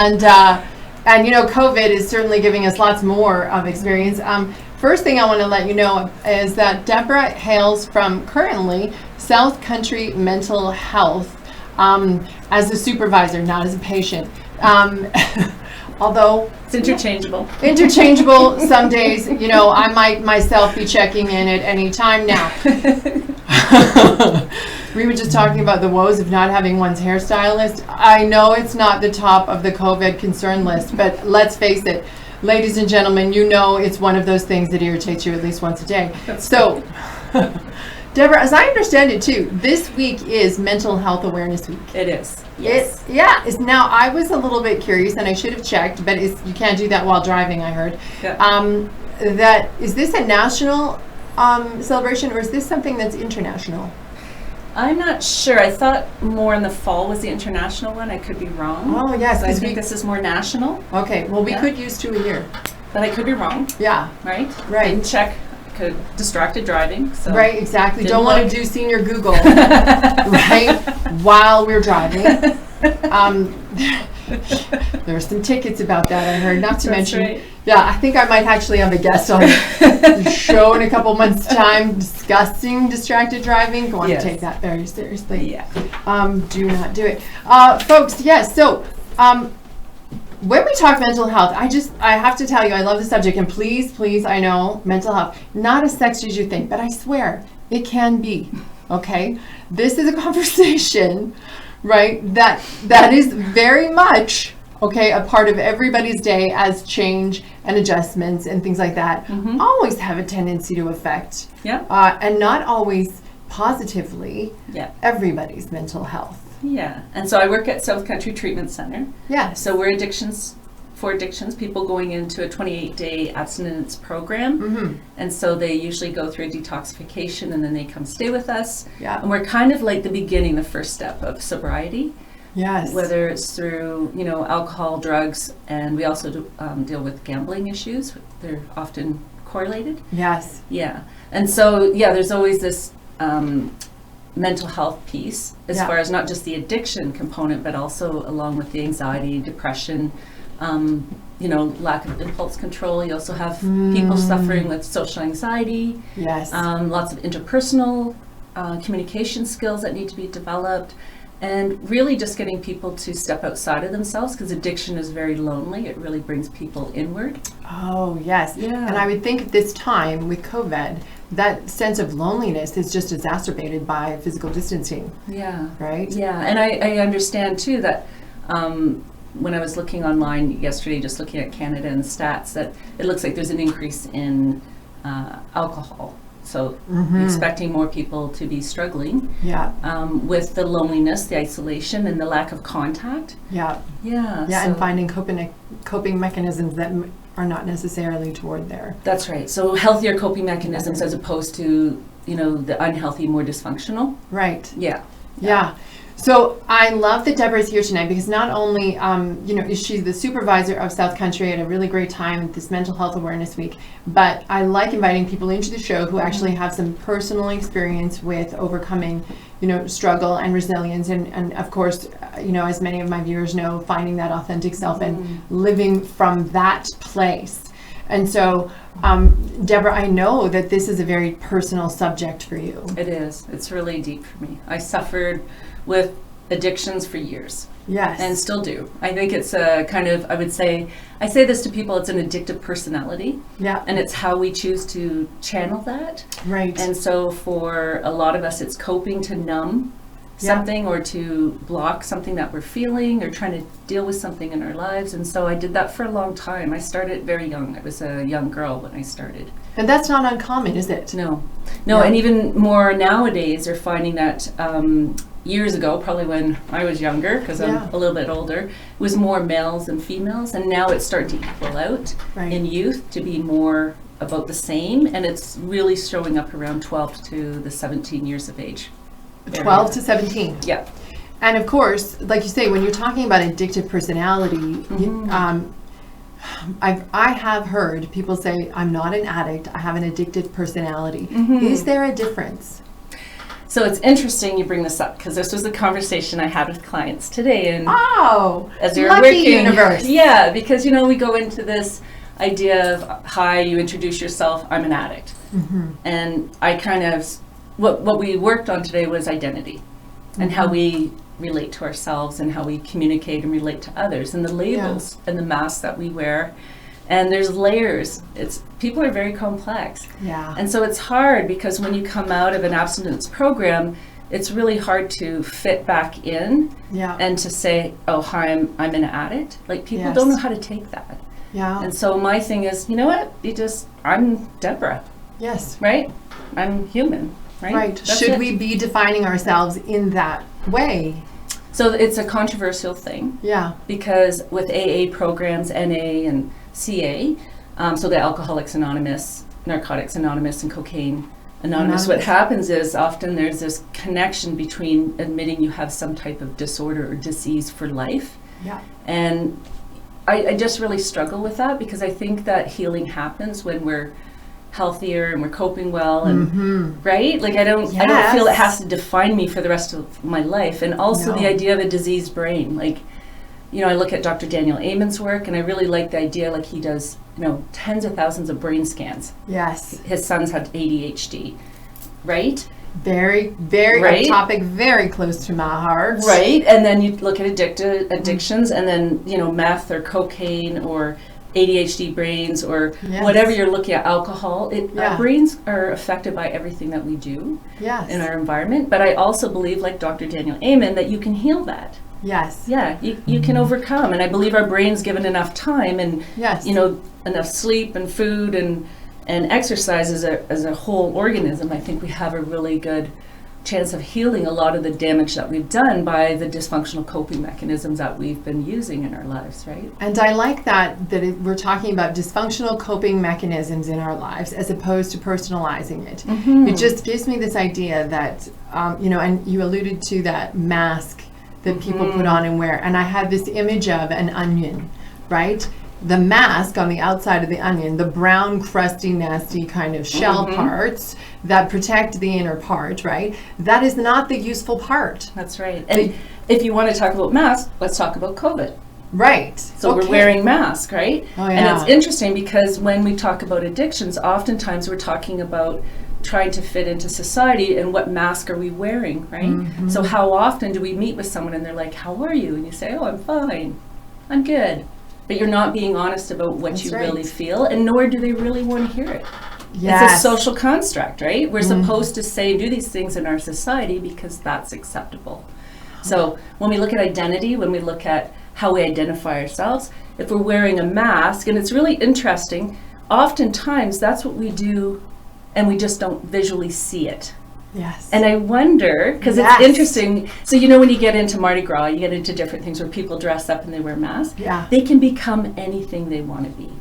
And you know, COVID is certainly giving us lots more of experience. First thing I want to let you know is that Deborah hails from currently South Country Mental Health as a supervisor, not as a patient. Although it's interchangeable. Some days, you know, I might myself be checking in at any time now. We were just talking about the woes of not having one's hairstylist. I know it's not the top of the COVID concern list, but let's face it, ladies and gentlemen, you know it's one of those things that irritates you at least once a day. So, Deborah, as I understand it too, this week is Mental Health Awareness Week. It is. Yes. Now, I was a little bit curious, and I should have checked, but you can't do that while driving, I heard. Yeah. Is this a national celebration, or is this something that's international? I'm not sure. I thought more in the fall was the international one. I could be wrong. Oh, yes. I think this is more national. Okay. Well, we could use 2 a year. But I could be wrong. Yeah. Right? Right. Didn't check. Distracted driving. So right, exactly. Don't want to do senior Google, right, while we're driving. There's some tickets about that, I heard. Not to mention, right. Yeah, I think I might actually have a guest on the show in a couple months' time discussing distracted driving. I want to take that very seriously. Yeah. Do not do it. Folks, yes, so when we talk mental health, I have to tell you, I love the subject, and please, I know, mental health, not as sexy as you think, but I swear, it can be, okay? This is a conversation, right, that is very much, okay, a part of everybody's day as change and adjustments and things like that always have a tendency to affect, and not always positively, everybody's mental health. Yeah, and so I work at South Country Treatment Center. Yeah. So we're for addictions, people going into a 28-day abstinence program. And so they usually go through a detoxification and then they come stay with us. Yeah. And we're kind of like the beginning, the first step of sobriety. Yes. Whether it's through, you know, alcohol, drugs, and we also deal with gambling issues. They're often correlated. Yes. Yeah. And so, there's always this mental health piece as far as not just the addiction component, but also along with the anxiety, depression, you know, lack of impulse control. You also have people suffering with social anxiety. Yes. Lots of interpersonal communication skills that need to be developed, and really just getting people to step outside of themselves, because addiction is very lonely. It really brings people inward. Oh, yes. Yeah. And I would think at this time with COVID, that sense of loneliness is just exacerbated by physical distancing. Yeah. Right? Yeah. And I understand too that when I was looking online yesterday, just looking at Canada and stats, that it looks like there's an increase in alcohol. So expecting more people to be struggling with the loneliness, the isolation, and the lack of contact. Yeah. Yeah. Yeah, so, and finding coping mechanisms that are not necessarily toward there. That's right. So healthier coping mechanisms as opposed to, you know, the unhealthy, more dysfunctional. Right. Yeah. Yeah. So I love that Deborah is here tonight, because not only, you know, is she the supervisor of South Country at a really great time at this Mental Health Awareness Week, but I like inviting people into the show who actually have some personal experience with overcoming, you know, struggle and resilience, and of course, you know, as many of my viewers know, finding that authentic self and living from that place. And so, Deborah, I know that this is a very personal subject for you. It is. It's really deep for me. I suffered with addictions for years. Yes. And still do. I think it's a kind of, I say this to people, it's an addictive personality. Yeah. And it's how we choose to channel that. Right. And so for a lot of us, it's coping to numb something or to block something that we're feeling or trying to deal with something in our lives. And so I did that for a long time. I started very young. I was a young girl when I started. And that's not uncommon, is it? No. And even more nowadays are finding that years ago, probably when I was younger, because I'm a little bit older, it was more males than females. And now it's starting to equal out in youth to be more about the same. And it's really showing up around 12 to the 17 years of age. 12 to 17. Yeah. And of course, like you say, when you're talking about addictive personality, I have heard people say, I'm not an addict, I have an addictive personality. Is there a difference? So it's interesting you bring this up because this was a conversation I had with clients today, and as we were lucky working, universe. Yeah, because we go into this idea of, hi, you introduce yourself, I'm an addict, and I kind of what we worked on today was identity, and how we relate to ourselves and how we communicate and relate to others, and the labels and the masks that we wear. And there's layers. People are very complex. Yeah. And so it's hard because when you come out of an abstinence program, it's really hard to fit back in and to say, oh, hi, I'm an addict. Like, people don't know how to take that. Yeah. And so my thing is, you know what? I'm Deborah. Yes. Right? I'm human. Right? Right. Should we be defining ourselves in that way? So it's a controversial thing. Yeah. Because with AA programs, NA and CA, so the Alcoholics Anonymous, Narcotics Anonymous, and Cocaine Anonymous, what happens is often there's this connection between admitting you have some type of disorder or disease for life. Yeah. And I just really struggle with that because I think that healing happens when we're healthier and we're coping well, and right? Like I don't feel it has to define me for the rest of my life. And also the idea of a diseased brain, like, I look at Dr. Daniel Amen's work, and I really like the idea, like he does, tens of thousands of brain scans. Yes. His sons had ADHD, right? Very, very, a topic very close to my heart. Right, and then you look at addictions, and then, meth or cocaine or ADHD brains or whatever you're looking at, alcohol. Our brains are affected by everything that we do in our environment. But I also believe, like Dr. Daniel Amen, that you can heal that. Yes. Yeah, you can overcome. And I believe our brains, given enough time and, enough sleep and food and exercise as a whole organism, I think we have a really good chance of healing a lot of the damage that we've done by the dysfunctional coping mechanisms that we've been using in our lives, right? And I like that we're talking about dysfunctional coping mechanisms in our lives as opposed to personalizing it. It just gives me this idea that, and you alluded to that mask that people put on and wear. And I have this image of an onion, right? The mask on the outside of the onion, the brown, crusty, nasty kind of shell parts that protect the inner part, right? That is not the useful part. That's right. And if you want to talk about masks, let's talk about COVID. Right. So we're wearing masks, right? Oh, yeah. And it's interesting because when we talk about addictions, oftentimes we're talking about trying to fit into society and what mask are we wearing, right? So how often do we meet with someone and they're like, how are you? And you say, oh, I'm fine. I'm good. But you're not being honest about what you really feel, and nor do they really want to hear it. Yes. It's a social construct, right? We're supposed to say and do these things in our society because that's acceptable. So when we look at identity, when we look at how we identify ourselves, if we're wearing a mask, and it's really interesting, oftentimes that's what we do and we just don't visually see it. Yes. And I wonder, because it's interesting, so when you get into Mardi Gras, you get into different things where people dress up and they wear masks. Yeah. They can become anything they want to be.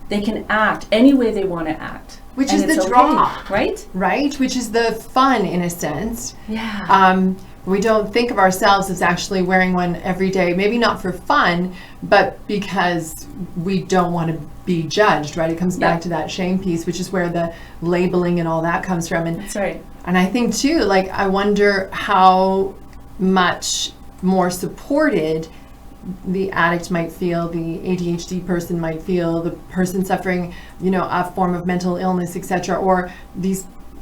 They can act any way they want to act. Which is the draw. Right? Right, which is the fun in a sense. Yeah. We don't think of ourselves as actually wearing one every day, maybe not for fun, but because we don't want to be judged, right? It comes back to that shame piece, which is where the labeling and all that comes from. And that's right. And I think too, like, I wonder how much more supported the addict might feel, the ADHD person might feel, the person suffering, a form of mental illness, etc. Or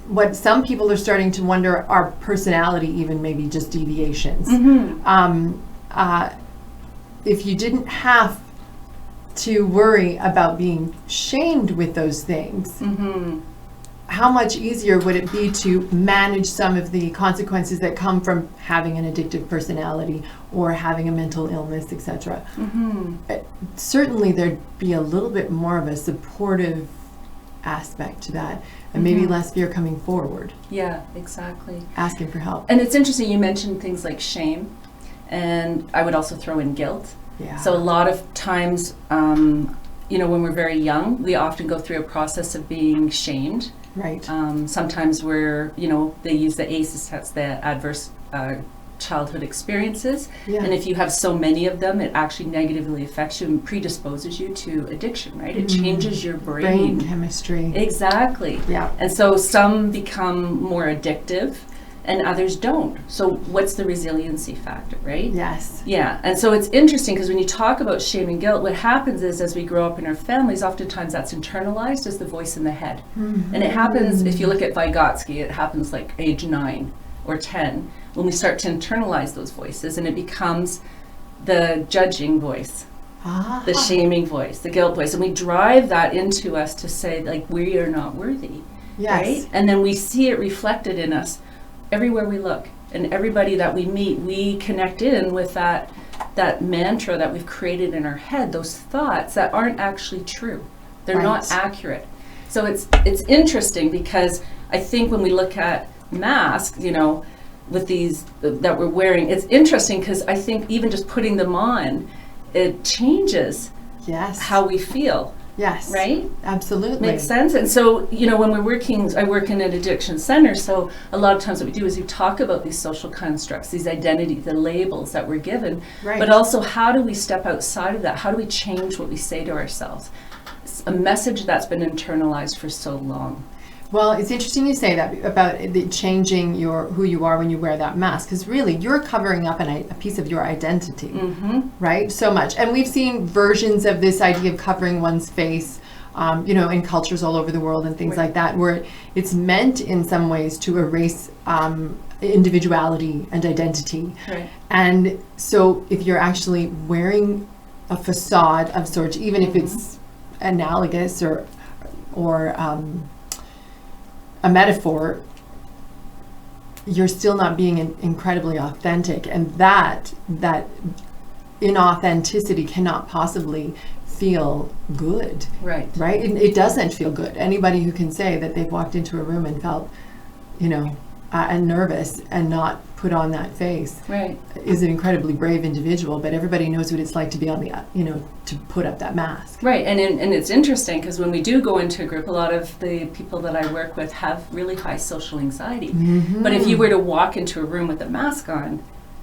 what some people are starting to wonder are personality, even maybe just deviations. If you didn't have to worry about being shamed with those things, how much easier would it be to manage some of the consequences that come from having an addictive personality or having a mental illness, etc.? Certainly there'd be a little bit more of a supportive aspect to that, and maybe less fear coming forward. Yeah, exactly. Asking for help. And it's interesting, you mentioned things like shame, and I would also throw in guilt. Yeah. So a lot of times, when we're very young, we often go through a process of being shamed. Right. Sometimes they use the ACEs, that's the adverse childhood experiences. Yeah. And if you have so many of them, it actually negatively affects you and predisposes you to addiction, right? It changes your brain chemistry. Exactly. Yeah. And so some become more addictive and others don't. So what's the resiliency factor, right? Yes. Yeah, and so it's interesting because when you talk about shame and guilt, what happens is as we grow up in our families, oftentimes that's internalized as the voice in the head. And it happens, if you look at Vygotsky, it happens like age 9 or 10, when we start to internalize those voices, and it becomes the judging voice, the shaming voice, the guilt voice, and we drive that into us to say, like, we are not worthy. Yes. Right? And then we see it reflected in us everywhere we look, and everybody that we meet, we connect in with that mantra that we've created in our head, those thoughts that aren't actually true. They're not accurate. So it's interesting because I think when we look at masks, you know, with these that we're wearing, it's interesting because I think even just putting them on, it changes how we feel. Yes. Right? Absolutely. Makes sense. And so, you know, when we're working, I work in an addiction center, so a lot of times what we do is we talk about these social constructs, these identities, the labels that we're given, but also how do we step outside of that? How do we change what we say to ourselves? It's a message that's been internalized for so long. Well, it's interesting you say that about the changing who you are when you wear that mask, because really you're covering up a piece of your identity, right? So much. And we've seen versions of this idea of covering one's face, you know, in cultures all over the world and things like that, where it's meant in some ways to erase individuality and identity. Right. And so if you're actually wearing a facade of sorts, even if it's analogous or a metaphor, you're still not being incredibly authentic, and that inauthenticity cannot possibly feel good. Right. It doesn't feel good. Anybody who can say that they've walked into a room and felt, you know, and nervous and not put on that face is an incredibly brave individual, but everybody knows what it's like to be on the, you know, to put up that mask. Right. And it's interesting because when we do go into a group, a lot of the people that I work with have really high social anxiety. But if you were to walk into a room with a mask on,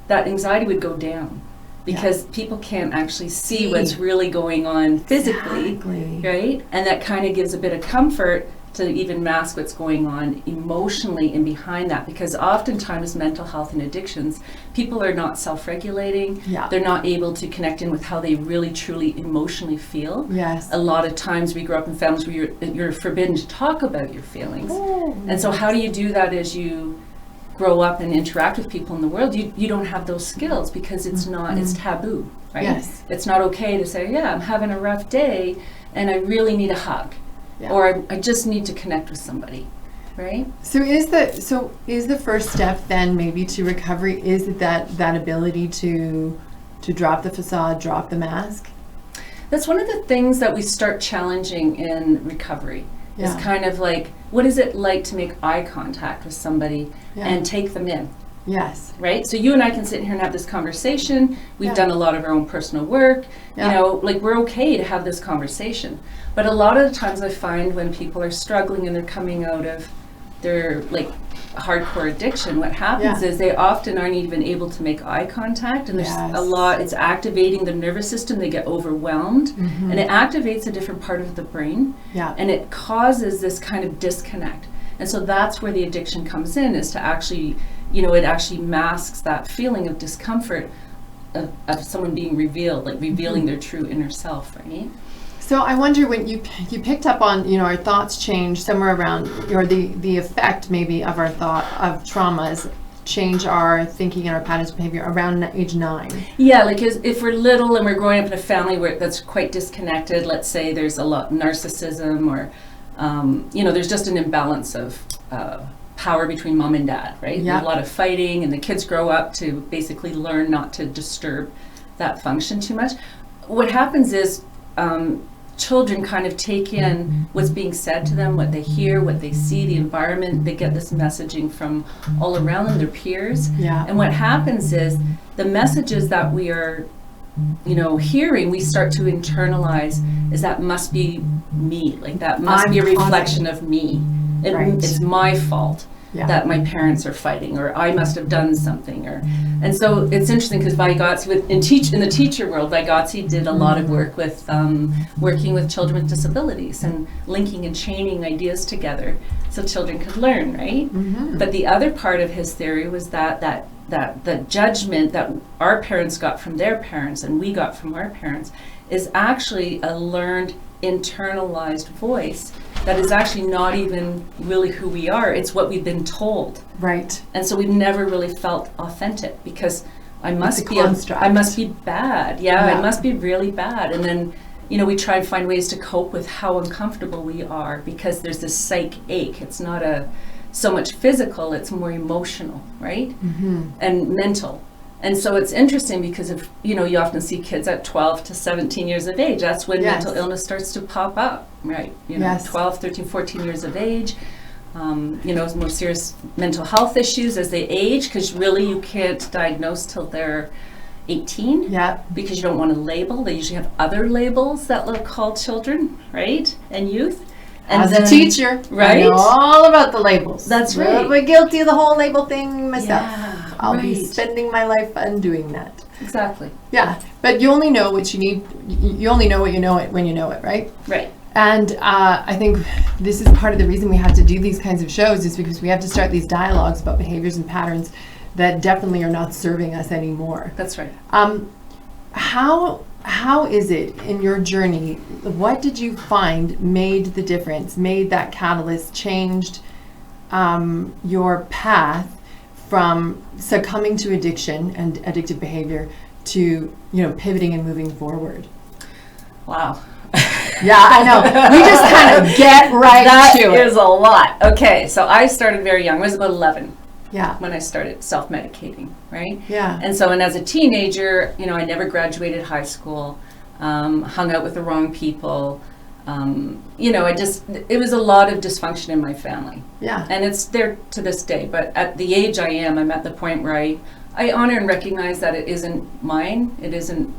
that anxiety would go down because people can't actually see what's really going on physically, right? And that kind of gives a bit of comfort to even mask what's going on emotionally and behind that, because oftentimes mental health and addictions, people are not self-regulating. They're not able to connect in with how they really truly emotionally feel. A lot of times we grow up in families where you're forbidden to talk about your feelings. And so how do you do that as you grow up and interact with people in the world? You don't have those skills because it's not, it's taboo, right? It's not okay to say, I'm having a rough day and I really need a hug. Or I just need to connect with somebody, right? So is the first step then maybe to recovery is that ability to drop the facade, drop the mask? That's one of the things that we start challenging in recovery. Is kind of like, what is it like to make eye contact with somebody and take them in? Right? So you and I can sit here and have this conversation. We've done a lot of our own personal work. You know, like we're okay to have this conversation. But a lot of the times I find when people are struggling and they're coming out of their like hardcore addiction, what happens is they often aren't even able to make eye contact, and there's a lot, it's activating the nervous system, they get overwhelmed, and it activates a different part of the brain, and it causes this kind of disconnect. And so that's where the addiction comes in, is to actually, you know, it actually masks that feeling of discomfort of someone being revealed, like revealing their true inner self, right? So I wonder, when you picked up on, you know, our thoughts change somewhere around, or the effect maybe of our thought of traumas change our thinking and our patterns of behavior around age 9. Yeah, like if we're little and we're growing up in a family where that's quite disconnected, let's say there's a lot of narcissism, or you know, there's just an imbalance of power between mom and dad, right? There's a lot of fighting, and the kids grow up to basically learn not to disturb that function too much. What happens is children kind of take in what's being said to them, what they hear, what they see, the environment. They get this messaging from all around them, their peers. And what happens is the messages that we are, you know, hearing, we start to internalize, is that must be me, like that must be a reflection of me. It's my fault. that my parents are fighting, or I must have done something, and so it's interesting because Vygotsky in the teacher world, Vygotsky did a lot of work with working with children with disabilities and linking and chaining ideas together so children could learn, right? But the other part of his theory was that the judgment that our parents got from their parents and we got from our parents is actually a learned, internalized voice that is actually not even really who we are. It's what we've been told. Right. And so we've never really felt authentic because I must be bad. Yeah, I must be really bad. And then, we try and find ways to cope with how uncomfortable we are because there's this psych ache. It's not so much physical, it's more emotional, right? And mental. And so it's interesting because you often see kids at 12 to 17 years of age. That's when mental illness starts to pop up, right? 12, 13, 14 years of age. More serious mental health issues as they age, because really you can't diagnose till they're 18. Yeah. Because you don't want to label. They usually have other labels that they'll call children, right? And youth. And as a teacher, right? I know all about the labels. That's right. I'm guilty of the whole label thing myself. Yeah. I'll be spending my life undoing that. Exactly. Yeah, but you only know what you need. You only know what you know it when you know it, right? Right. And I think this is part of the reason we have to do these kinds of shows, is because we have to start these dialogues about behaviors and patterns that definitely are not serving us anymore. That's right. How is it in your journey? What did you find made the difference, made that catalyst, changed your path from succumbing to addiction and addictive behavior to, pivoting and moving forward? Wow. Yeah, I know. We just kind of get right to it. That is a lot. Okay, so I started very young. I was about 11. Yeah. When I started self-medicating, right? Yeah. And so, as a teenager, I never graduated high school, hung out with the wrong people. It was a lot of dysfunction in my family. Yeah. And it's there to this day. But at the age I'm at the point where I honor and recognize that it isn't mine. It isn't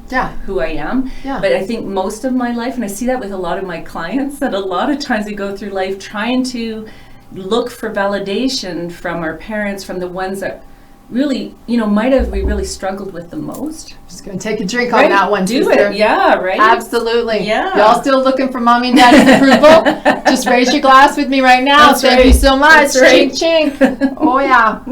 who I am. Yeah. But I think most of my life, and I see that with a lot of my clients, that a lot of times we go through life trying to look for validation from our parents, from the ones that really, we really struggled with the most. Just going to take a drink on that one, Do sister. it. Yeah, right? Absolutely. Yeah. Y'all still looking for mommy and daddy's approval? Just raise your glass with me right now. That's Thank right. you so much. That's right. Chink, chink. Oh, yeah.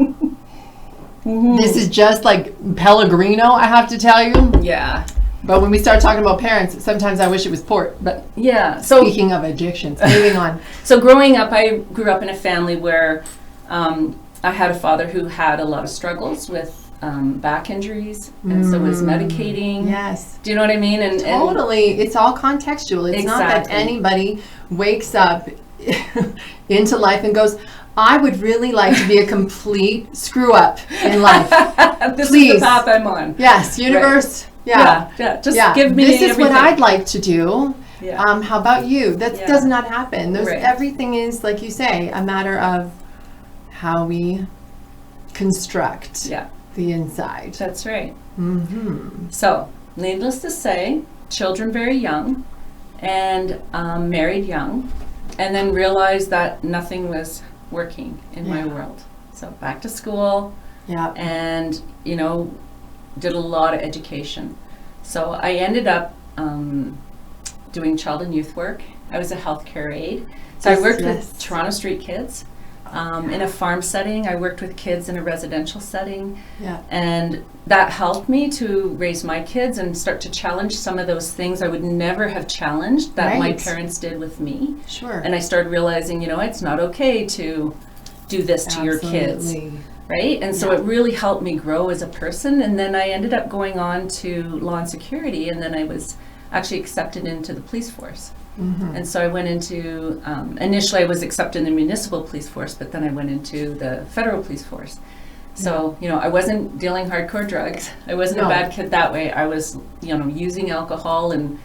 This is just like Pellegrino, I have to tell you. Yeah. But when we start talking about parents, sometimes I wish it was port. But yeah. So speaking of addictions, moving on. So growing up, I grew up in a family where I had a father who had a lot of struggles with back injuries, and so was medicating. Yes. Do you know what I mean? And totally. It's all contextual. It's not that anybody wakes up into life and goes, I would really like to be a complete screw up in life. This Please. is the path I'm on. Yes, universe. Right. Yeah. Just give me this is everything. what I'd like to do. Yeah. How about you? That does not happen. Right. Everything is, like you say, a matter of how we construct the inside. That's right. Mm-hmm. So, needless to say, children very young, and married young, and then realized that nothing was working in my world. So back to school, and did a lot of education. So I ended up doing child and youth work. I was a healthcare aide. So I worked with Toronto street kids in a farm setting. I worked with kids in a residential setting. Yeah. And that helped me to raise my kids and start to challenge some of those things I would never have challenged that my parents did with me. Sure. And I started realizing, it's not okay to do this to your kids. Right? And so it really helped me grow as a person. And then I ended up going on to law and security, and then I was actually accepted into the police force. Mm-hmm. And so I went into, initially I was accepted in the municipal police force, but then I went into the federal police force. So, I wasn't dealing hardcore drugs. I wasn't a bad kid that way. I was, using alcohol and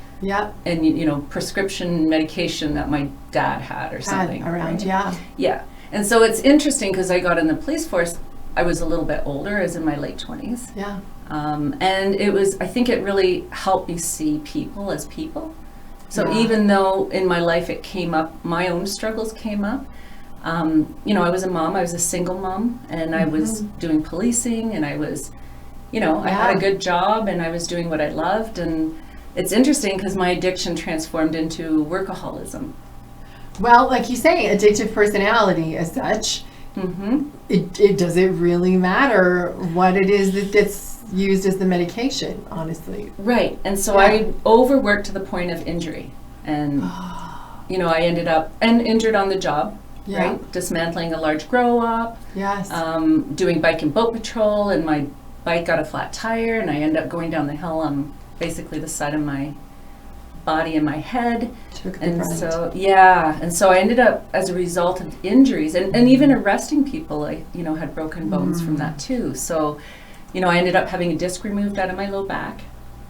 prescription medication that my dad had or something. Around, right? Yeah. And so it's interesting because I got in the police force, I was a little bit older, I was in my late 20s. Yeah. And I think it really helped me see people as people. So even though in my life it came up, my own struggles came up, I was a mom, I was a single mom, and I was doing policing, and I was, I had a good job, and I was doing what I loved. And it's interesting because my addiction transformed into workaholism. Well, like you say, addictive personality as such, does it really matter what it is that's used as the medication, honestly? Right. And so I overworked to the point of injury. And, I ended up injured on the job, right? Dismantling a large grow op. Yes. Doing bike and boat patrol, and my bike got a flat tire, and I ended up going down the hill on basically the side of my body and my head. Took the and brunt. So I ended up, as a result of injuries and even arresting people, I had broken bones from that too. So I ended up having a disc removed out of my low back,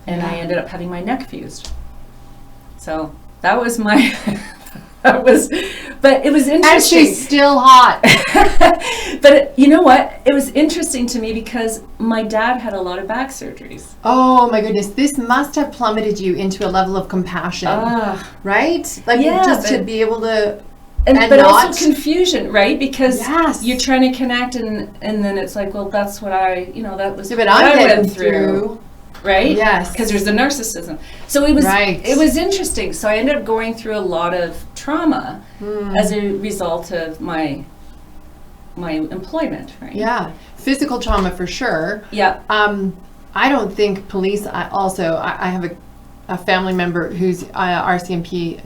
and I ended up having my neck fused. So that was my but it was interesting. And she's still hot. But you know what? It was interesting to me because my dad had a lot of back surgeries. Oh my goodness. This must have plummeted you into a level of compassion, right? Like just to be able to... But also confusion, right? Because you're trying to connect and then it's like, well, that's what that was what I went through. Right? Yes. Because there's the narcissism. So it was interesting. So I ended up going through a lot of trauma as a result of my employment, right? Yeah. Physical trauma for sure. Yeah. I don't think police, I have a family member who's RCMP,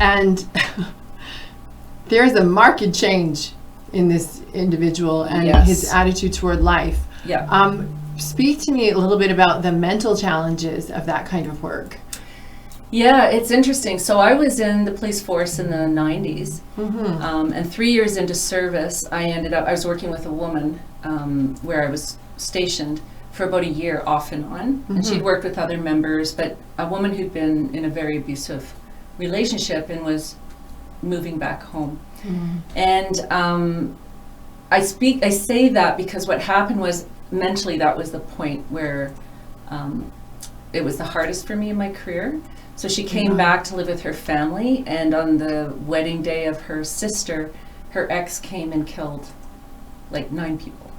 and there's a marked change in this individual and his attitude toward life. Yeah. Speak to me a little bit about the mental challenges of that kind of work. Yeah, it's interesting. So I was in the police force in the 90s, and 3 years into service, I was working with a woman where I was stationed for about a year off and on, and she'd worked with other members, but a woman who'd been in a very abusive relationship and was moving back home. And I say that because what happened was, mentally, that was the point where it was the hardest for me in my career. So she came back to live with her family, and on the wedding day of her sister, her ex came and killed like 9 people.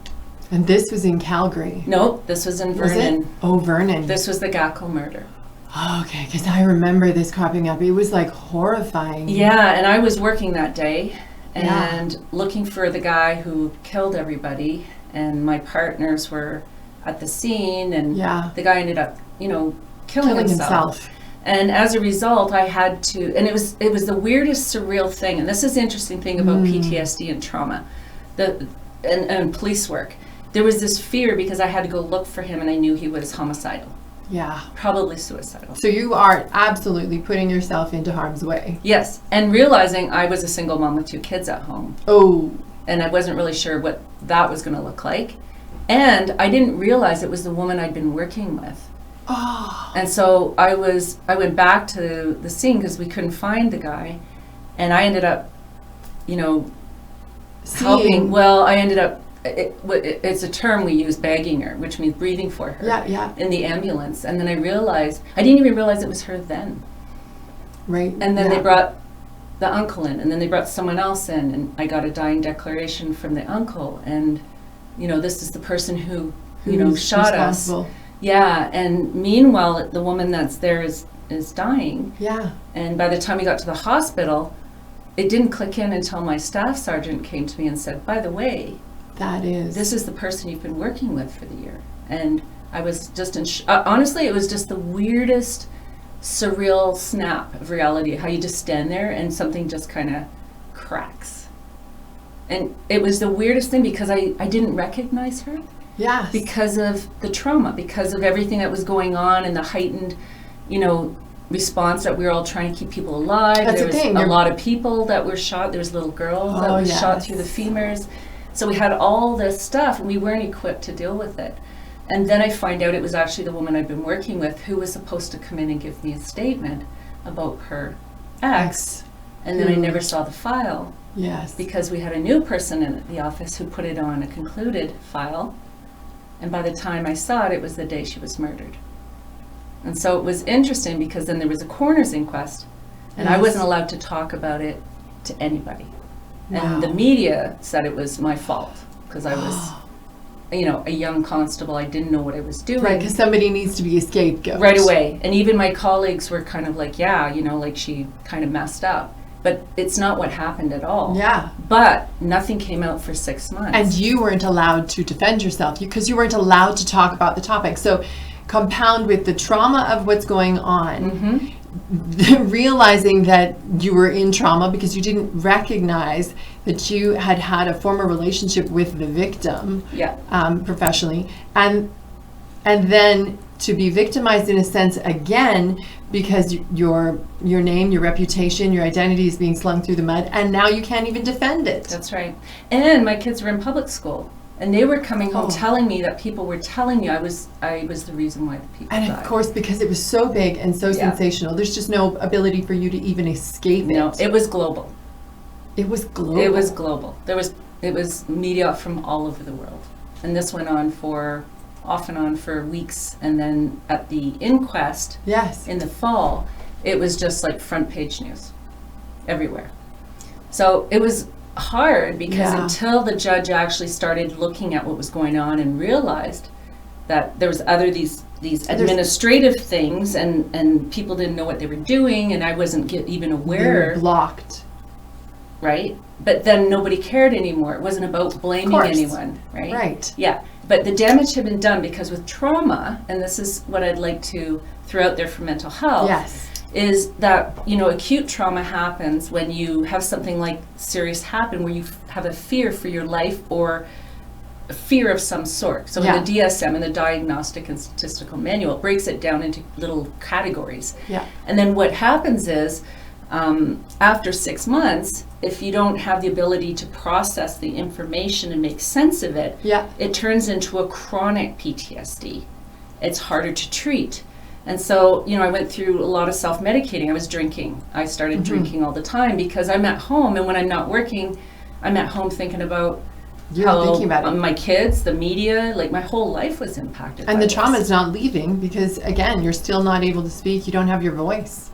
And this was in Calgary? No, this was in Vernon. Oh, Vernon. This was the Gackle murder. Oh, okay, because I remember this cropping up. It was like horrifying. Yeah, and I was working that day and looking for the guy who killed everybody. And my partners were at the scene, and the guy ended up, killing himself. And as a result, I had to, and it was the weirdest, surreal thing. And this is the interesting thing about PTSD and trauma, and police work. There was this fear because I had to go look for him, and I knew he was homicidal. Yeah. Probably suicidal. So you are absolutely putting yourself into harm's way. Yes, and realizing I was a single mom with 2 kids at home. Oh. And I wasn't really sure what that was going to look like. And I didn't realize it was the woman I'd been working with. Oh. And so I went back to the scene because we couldn't find the guy. And I ended up, helping. Well, I ended up, it's a term we use, bagging her, which means breathing for her in the ambulance. And then I realized, I didn't even realize it was her then. Right. And then they brought the uncle in, and then they brought someone else in, and I got a dying declaration from the uncle, and this is the person who shot us. Yeah, and meanwhile the woman that's there is dying. Yeah. And by the time we got to the hospital, it didn't click in until my staff sergeant came to me and said, by the way, this is the person you've been working with for the year. And I was just honestly, it was just the weirdest, surreal snap of reality, how you just stand there and something just kind of cracks. And it was the weirdest thing because I didn't recognize her. Yes. Because of the trauma, because of everything that was going on and the heightened, response that we were all trying to keep people alive. That's there was the thing. A lot of people that were shot. There was a little girl that was shot through the femurs. So we had all this stuff and we weren't equipped to deal with it. And then I find out it was actually the woman I've been working with who was supposed to come in and give me a statement about her ex. And then I never saw the file. Yes. Because we had a new person in the office who put it on a concluded file. And by the time I saw it, it was the day she was murdered. And so it was interesting because then there was a coroner's inquest. And I wasn't allowed to talk about it to anybody. And the media said it was my fault because I was, a young constable. I didn't know what I was doing. Right, because somebody needs to be a scapegoat. Right away. And even my colleagues were kind of like, like she kind of messed up. But it's not what happened at all. Yeah. But nothing came out for 6 months. And you weren't allowed to defend yourself because you weren't allowed to talk about the topic. So compound with the trauma of what's going on, realizing that you were in trauma because you didn't recognize that you had had a former relationship with the victim professionally. And then to be victimized in a sense again because your name, your reputation, your identity is being slung through the mud, and now you can't even defend it. That's right. And my kids were in public school, and they were coming home telling me that people were telling me I was the reason why the people died. And of course, because it was so big and so sensational, there's just no ability for you to even escape it. No, it was global. It was global. It was global. It was media from all over the world, and this went on off and on for weeks, and then at the inquest in the fall, it was just like front page news everywhere. So it was hard because until the judge actually started looking at what was going on and realized that there was these administrative things and people didn't know what they were doing, and I wasn't even aware. They were blocked. Right? But then nobody cared anymore. It wasn't about blaming anyone, right? Right. Yeah. But the damage had been done because with trauma, and this is what I'd like to throw out there for mental health, is that, acute trauma happens when you have something like serious happen where you have a fear for your life or a fear of some sort. So in the DSM, in the Diagnostic and Statistical Manual, it breaks it down into little categories. Yeah. And then what happens is, after 6 months, if you don't have the ability to process the information and make sense of it, it turns into a chronic PTSD. It's harder to treat. And so, I went through a lot of self-medicating. I was drinking. I started drinking all the time because I'm at home, and when I'm not working, I'm at home thinking about my kids, the media, like my whole life was impacted. And the trauma is not leaving because, again, you're still not able to speak. You don't have your voice,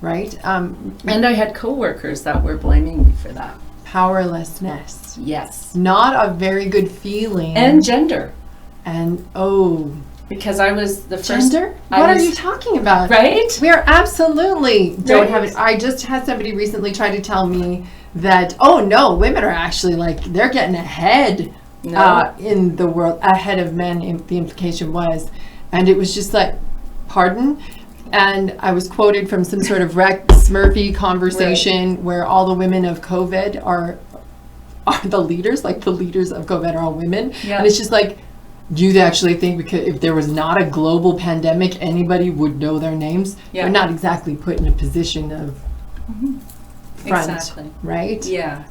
right? And I had coworkers that were blaming me for that. Powerlessness. Yes. Not a very good feeling. And gender. And, because I was the first. Gender? What are you talking about? Right? We are absolutely don't have it. I just had somebody recently try to tell me that, women are actually they're getting ahead in the world, ahead of men, the implication was. And it was just like, pardon? And I was quoted from some sort of Rex Murphy conversation where all the women of COVID are the leaders, like the leaders of COVID are all women. Yeah. And it's just like, do you actually think because if there was not a global pandemic, anybody would know their names? Yeah. They're not exactly put in a position of front, right? Yeah.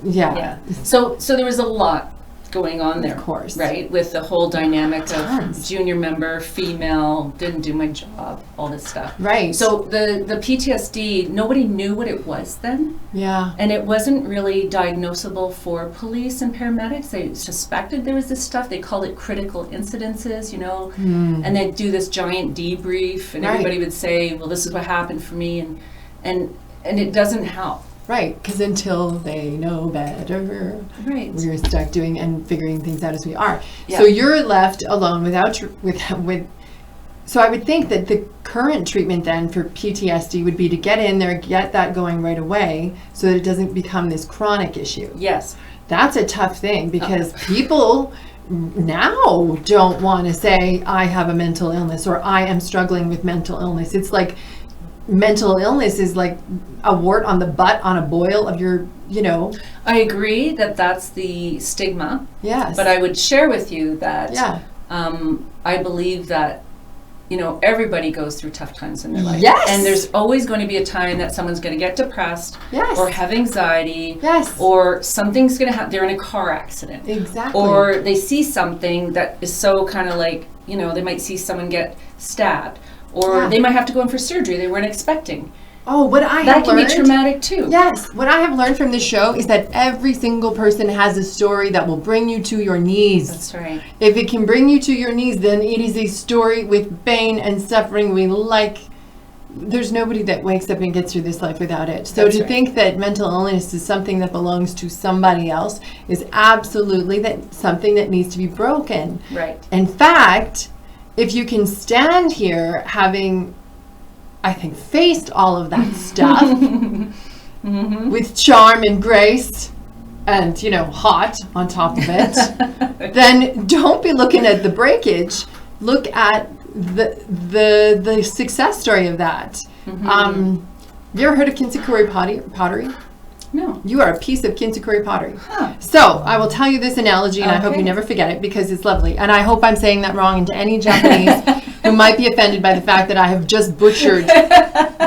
Yeah. So there was a lot going on there, of course, right? With the whole dynamic of junior member, female, didn't do my job, all this stuff. Right. So the PTSD, nobody knew what it was then. Yeah. And it wasn't really diagnosable for police and paramedics. They suspected there was this stuff. They called it critical incidences, and they'd do this giant debrief, and everybody would say, well, this is what happened for me, and it doesn't help. Right, because until they know better, we're stuck doing and figuring things out as we are. Yeah. So you're left alone with. So I would think that the current treatment then for PTSD would be to get in there, get that going right away, so that it doesn't become this chronic issue. Yes, that's a tough thing because people now don't want to say I have a mental illness or I am struggling with mental illness. It's like. Mental illness is like a wart on the butt on a boil of your, I agree that that's the stigma. Yes. But I would share with you that I believe that, everybody goes through tough times in their life. Yes. And there's always going to be a time that someone's going to get depressed. Yes. Or have anxiety. Yes. Or something's going to happen. They're in a car accident. Exactly. Or they see something that is so kind of like, they might see someone get stabbed. Or they might have to go in for surgery they weren't expecting. Oh, what I have learned... That can learned, be traumatic too. Yes. What I have learned from this show is that every single person has a story that will bring you to your knees. That's right. If it can bring you to your knees, then it is a story with pain and suffering we like there's nobody that wakes up and gets through this life without it. So That's to right. think that mental illness is something that belongs to somebody else is absolutely something that needs to be broken. Right. In fact, if you can stand here having, I think, faced all of that stuff with charm and grace and, you know, hot on top of it, then don't be looking at the breakage. Look at the success story of that. Have you ever heard of Kintsukuri pottery? No. You are a piece of Kintsukuri pottery. Huh. So I will tell you this analogy, and I hope you never forget it because it's lovely. And I hope I'm saying that wrong. And to any Japanese who might be offended by the fact that I have just butchered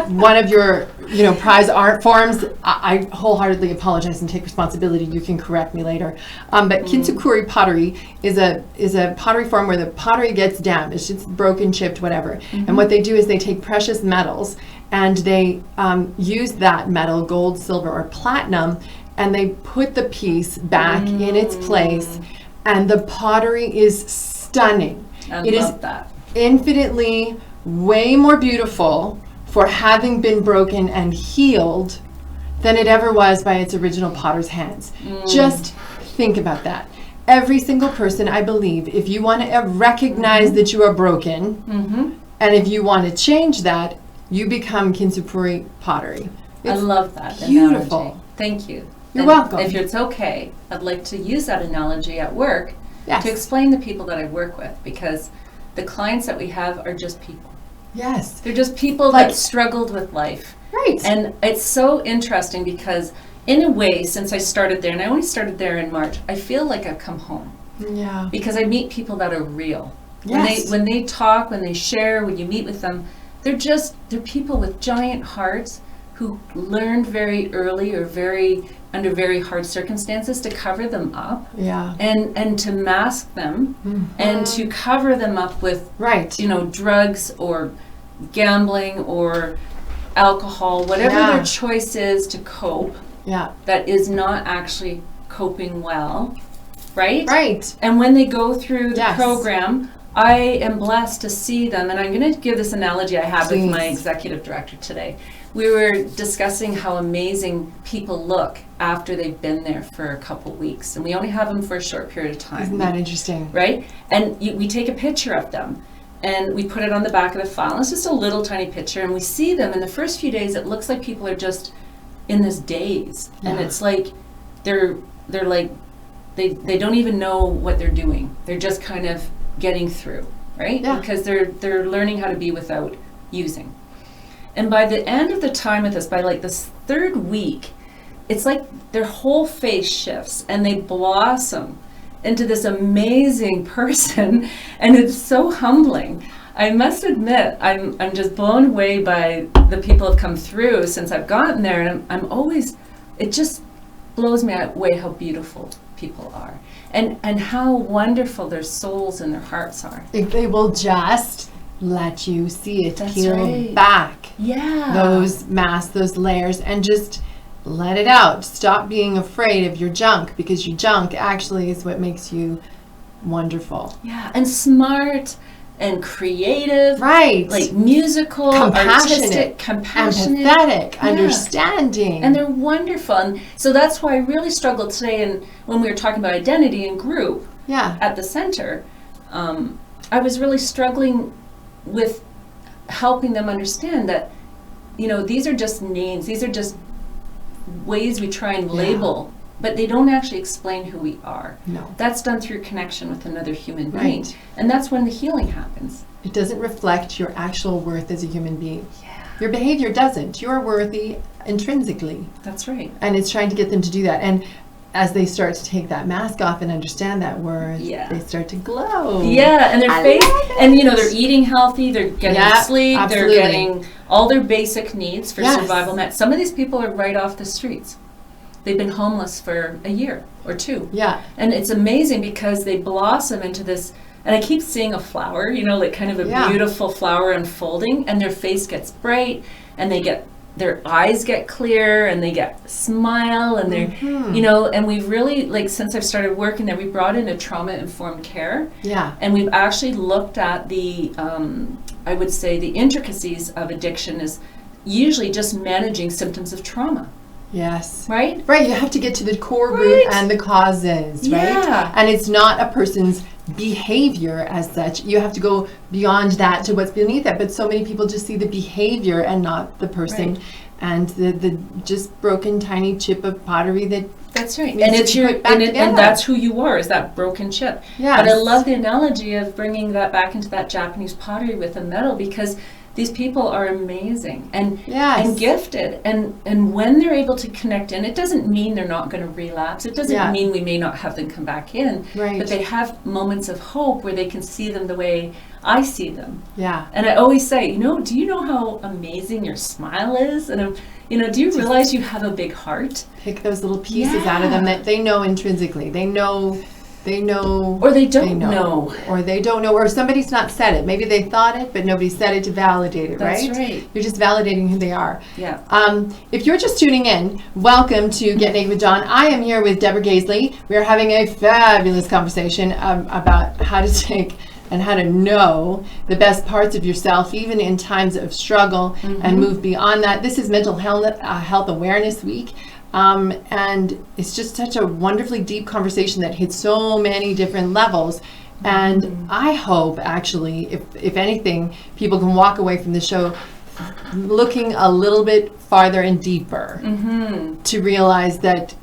one of your, you know, prize art forms, I wholeheartedly apologize and take responsibility. You can correct me later. But Kintsukuri pottery is a pottery form where the pottery gets damaged. It's broken, chipped, whatever. And what they do is they take precious metals and they use that metal, gold, silver, or platinum, and they put the piece back in its place. And the pottery is stunning. I It love is that. infinitely way more beautiful for having been broken and healed than it ever was by its original potter's hands. Just think about that. Every single person, I believe, if you want to recognize that you are broken, and if you want to change that, you become Kintsukuri pottery. I It's love that beautiful. analogy. Thank you. You're And welcome. If it's okay, I'd like to use that analogy at work Yes. to explain the people that I work with, because the clients that we have are just people. Yes. They're just people Like- that struggled with life. Right. And it's so interesting because in a way, since I started there, and I only started there in March, I feel like I've come home Yeah. because I meet people that are real. Yes. When they talk, when they share, when you meet with them, they're people with giant hearts who learned very early or under very hard circumstances to cover them up Yeah. and to mask them and to cover them up with, Right. you know, drugs or gambling or alcohol, whatever Yeah. their choice is to cope, Yeah. that is not actually coping well, right? Right. And when they go through the Yes. program, I am blessed to see them, and I'm going to give this analogy I have with my Please. executive director today. We were discussing how amazing people look after they've been there for a couple weeks, and we only have them for a short period of time. Isn't that interesting? Right? And we take a picture of them, and we put it on the back of the file. It's just a little tiny picture, and we see them in the first few days. It looks like people are just in this daze, and Yeah. it's like they're like they don't even know what they're doing. They're just kind of getting through, right? Yeah. Because they're learning how to be without using. And by the end of the time with us, by like this third week, it's like their whole face shifts and they blossom into this amazing person, and it's so humbling. I must admit, I'm just blown away by the people who have come through since I've gotten there, and I'm always, it just blows me away how beautiful people are, and how wonderful their souls and their hearts are. If they will just let you see it, That's peel right. back Yeah. those masks, those layers, and just let it out. Stop being afraid of your junk, because your junk actually is what makes you wonderful. Yeah, and smart and creative, Right. like musical, artistic, compassionate, empathetic, Yeah. understanding. and they're wonderful. And so that's why I really struggled today. And when we were talking about identity and group yeah. at the center, I was really struggling with helping them understand that, you know, these are just names, these are just ways we try and label, but they don't actually explain who we are. No. That's done through connection with another human being. Right. And that's when the healing happens. It doesn't reflect your actual worth as a human being. Yeah. Your behavior doesn't. You're worthy intrinsically. That's right. And it's trying to get them to do that. And as they start to take that mask off and understand that worth, Yeah. they start to glow. Yeah, and their I face, love it. and you know, they're eating healthy, they're getting Yeah, sleep, absolutely. they're getting all their basic needs for Yes. survival met. Some of these people are right off the streets. They've been homeless for a year or two. Yeah. And it's amazing because they blossom into this, and I keep seeing a flower, you know, like kind of a Yeah. beautiful flower unfolding, and their face gets bright, and their eyes get clear, and they get smile, and they're, Mhm. you know, and we've really, like, since I've started working there, we brought in a trauma-informed care, Yeah. and we've actually looked at the I would say the intricacies of addiction is usually just managing symptoms of trauma. Yes. Right? Right. You have to get to the core root and the causes, right? Yeah. And it's not a person's behavior as such. You have to go beyond that to what's beneath it. But so many people just see the behavior and not the person, and the just broken tiny chip of pottery that. That's right. needs And to it's be your put back and together. that's who you are, is that broken chip. Yes. But I love the analogy of bringing that back into that Japanese pottery with the metal, because these people are amazing and Yes. gifted, and when they're able to connect in, it doesn't mean they're not going to relapse. It doesn't mean we may not have them come back in, Right. but they have moments of hope where they can see them the way I see them. Yeah. And I always say, do you know how amazing your smile is? And do you realize you have a big heart? Pick those little pieces out of them that they know intrinsically. They know. Or they don't know. Or they don't know. Or somebody's not said it. Maybe they thought it, but nobody said it to validate it, That's right? right. You're just validating who they are. Yeah. If you're just tuning in, welcome to Get Naked with Dawn. I am here with Deborah Gaisley. We are having a fabulous conversation about how to take and how to know the best parts of yourself, even in times of struggle, and move beyond that. This is Mental Health Awareness Week. And it's just such a wonderfully deep conversation that hits so many different levels. And I hope, actually, if anything, people can walk away from the show looking a little bit farther and deeper to realize that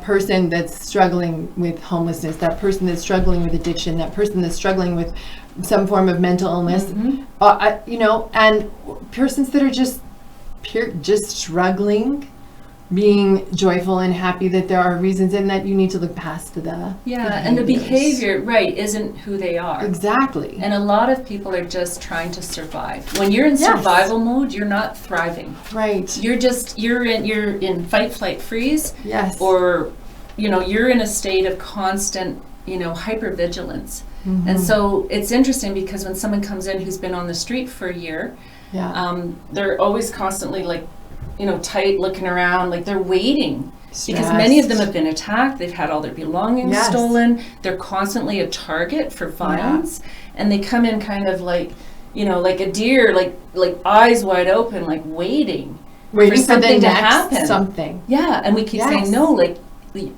person that's struggling with homelessness, that person that's struggling with addiction, that person that's struggling with some form of mental illness, and persons that are just struggling, being joyful and happy that there are reasons, and that you need to look past the and the behavior, isn't who they are. Exactly. And a lot of people are just trying to survive. When you're in survival mode, you're not thriving. Right. You're in fight, flight, freeze. Yes. Or you're in a state of constant hypervigilance. And so it's interesting, because when someone comes in who's been on the street for a year, they're always constantly tight, looking around, like they're waiting. Because many of them have been attacked, they've had all their belongings stolen, they're constantly a target for violence, and they come in kind of like a deer, like eyes wide open, like waiting for something to happen. Something. Yeah, and we keep saying, no,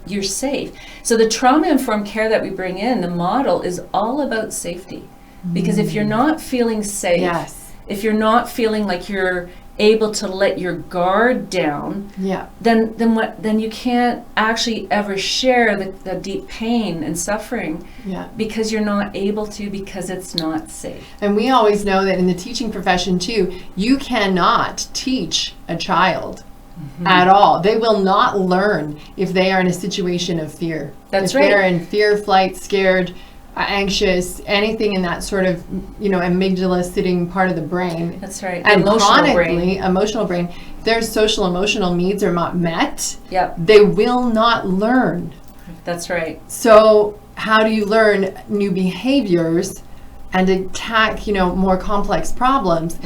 you're safe. So the trauma-informed care that we bring in, the model, is all about safety. Because if you're not feeling safe, if you're not feeling like you're able to let your guard down, then you can't actually ever share the deep pain and suffering, because you're not able to, because it's not safe. And we always know that in the teaching profession too, you cannot teach a child at all. They will not learn if they are in a situation of fear. That's if right. they're in fear, flight, scared, anxious, anything in that sort of, amygdala sitting part of the brain. That's right. And Emotional emotional brain, if their social emotional needs are not met, Yep. they will not learn. That's right. So how do you learn new behaviors and attack, more complex problems?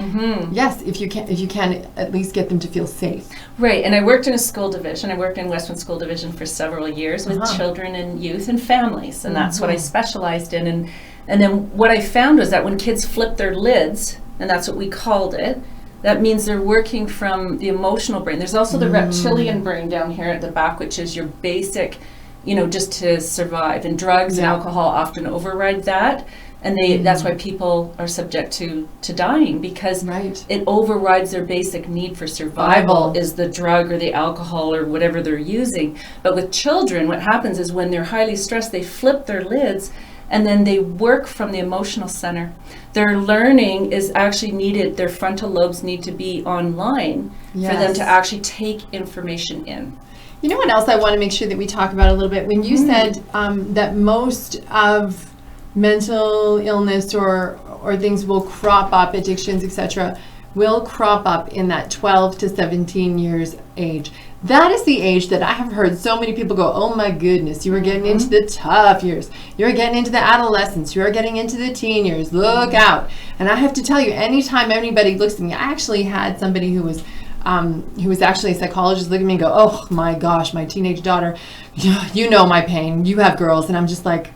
Yes, if you can at least get them to feel safe. Right, and I worked in a school division. I worked in Westwood School Division for several years with children and youth and families, and that's what I specialized in. And then what I found was that when kids flip their lids, and that's what we called it, that means they're working from the emotional brain. There's also the reptilian brain down here at the back, which is your basic, just to survive. And drugs and alcohol often override that. And that's why people are subject to dying, because it overrides their basic need for survival is the drug or the alcohol or whatever they're using. But with children, what happens is when they're highly stressed, they flip their lids and then they work from the emotional center. Their learning is actually needed, their frontal lobes need to be online for them to actually take information in. You know what else I want to make sure that we talk about a little bit? When you said that most of mental illness or things will crop up, addictions, etc., will crop up in that 12 to 17 years age. That is the age that I have heard so many people go, oh my goodness, you are getting into the tough years. You're getting into the adolescence. You're getting into the teen years. Look out. And I have to tell you, anytime anybody looks at me, I actually had somebody who was actually a psychologist look at me and go, oh my gosh, my teenage daughter, you know my pain. You have girls. And I'm just like,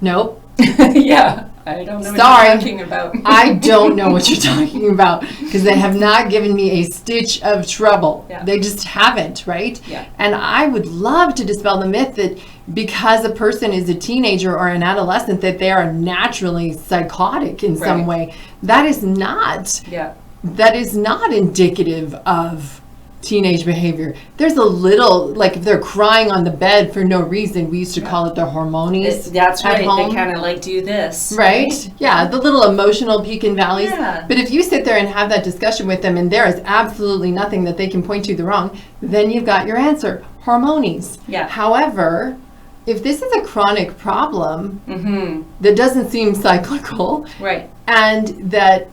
nope. Yeah. I don't know Sorry. what you're talking about. I don't know what you're talking about because they have not given me a stitch of trouble. Yeah. They just haven't, right? Yeah. And I would love to dispel the myth that because a person is a teenager or an adolescent that they are naturally psychotic in some way. That is not. Yeah. That is not indicative of teenage behavior. There's a little, like if they're crying on the bed for no reason, we used to call it the hormonies. That's at right. home. They kind of like do this. Right? Yeah, the little emotional peak and valleys. Yeah. But if you sit there and have that discussion with them and there is absolutely nothing that they can point to the wrong, then you've got your answer. Hormonies. Yeah. However, if this is a chronic problem Mm-hmm. that doesn't seem cyclical, Right. and that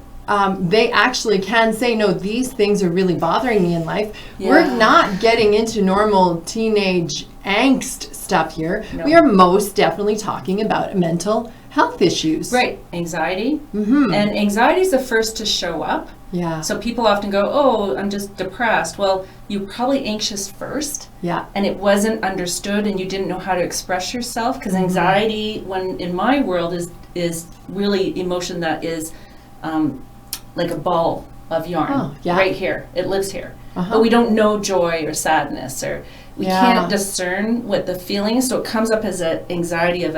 they actually can say, no, these things are really bothering me in life. Yeah. We're not getting into normal teenage angst stuff here. No. We are most definitely talking about mental health issues. Right. Anxiety. Mm-hmm. And anxiety is the first to show up. Yeah. So people often go, oh, I'm just depressed. Well, you're probably anxious first. Yeah. And it wasn't understood and you didn't know how to express yourself. Because Mm-hmm. anxiety, when in my world, is really emotion that is like a ball of yarn. Oh, yeah. Right here. It lives here. Uh-huh. But we don't know joy or sadness, or we Yeah. can't discern what the feeling is. So it comes up as an anxiety of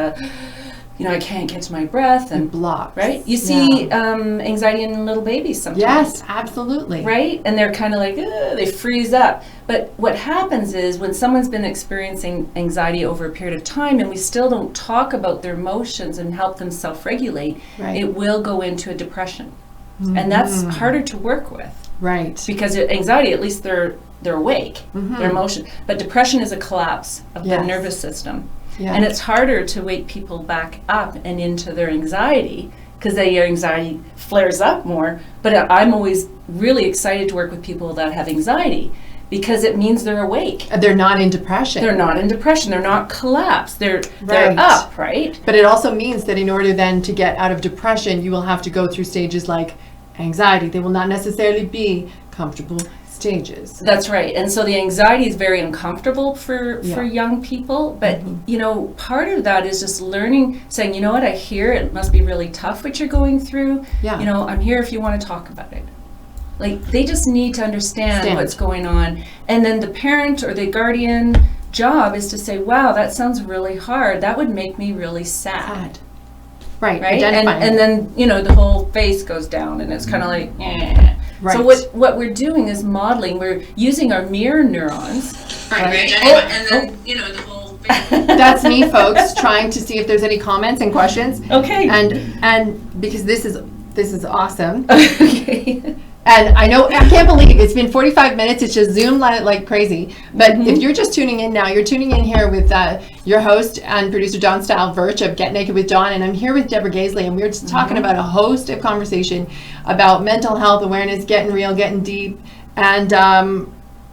I can't catch my breath and blocks. right. You see anxiety in little babies sometimes. Yes, absolutely. Right? And they're kind of like, they freeze up. But what happens is when someone's been experiencing anxiety over a period of time and we still don't talk about their emotions and help them self-regulate, Right. it will go into a depression. And that's harder to work with Right. because anxiety, at least they're awake, their emotion. But depression is a collapse of the Yes. nervous system. Yeah. And it's harder to wake people back up and into their anxiety because their anxiety flares up more. But I'm always really excited to work with people that have anxiety because it means they're awake. They're not in depression. They're not in depression. They're not collapsed. They're Right. up, right? But it also means that in order then to get out of depression, you will have to go through stages like anxiety. They will not necessarily be comfortable stages. That's right. And so the anxiety is very uncomfortable for Yeah. young people. But, part of that is just learning, saying, you know what, I hear it must be really tough what you're going through. Yeah. I'm here if you want to talk about it. Like, they just need to understand Stand. what's going on. And then the parent or the guardian job is to say, wow, that sounds really hard. That would make me really sad. Sad. Right. Right? Identifying. And then, the whole face goes down and it's kind of like, eh. Right. So what we're doing is modeling. We're using our mirror neurons. Right? The whole thing. That's me, folks, trying to see if there's any comments and questions. Okay. And because this is awesome. Okay. And I can't believe it's been 45 minutes. It's just zoomed like crazy. But if you're just tuning in now, you're tuning in here with your host and producer John Style Virch of Get Naked with John, and I'm here with Deborah Gaisley, and we're just talking about a host of conversation about mental health awareness, getting real, getting deep,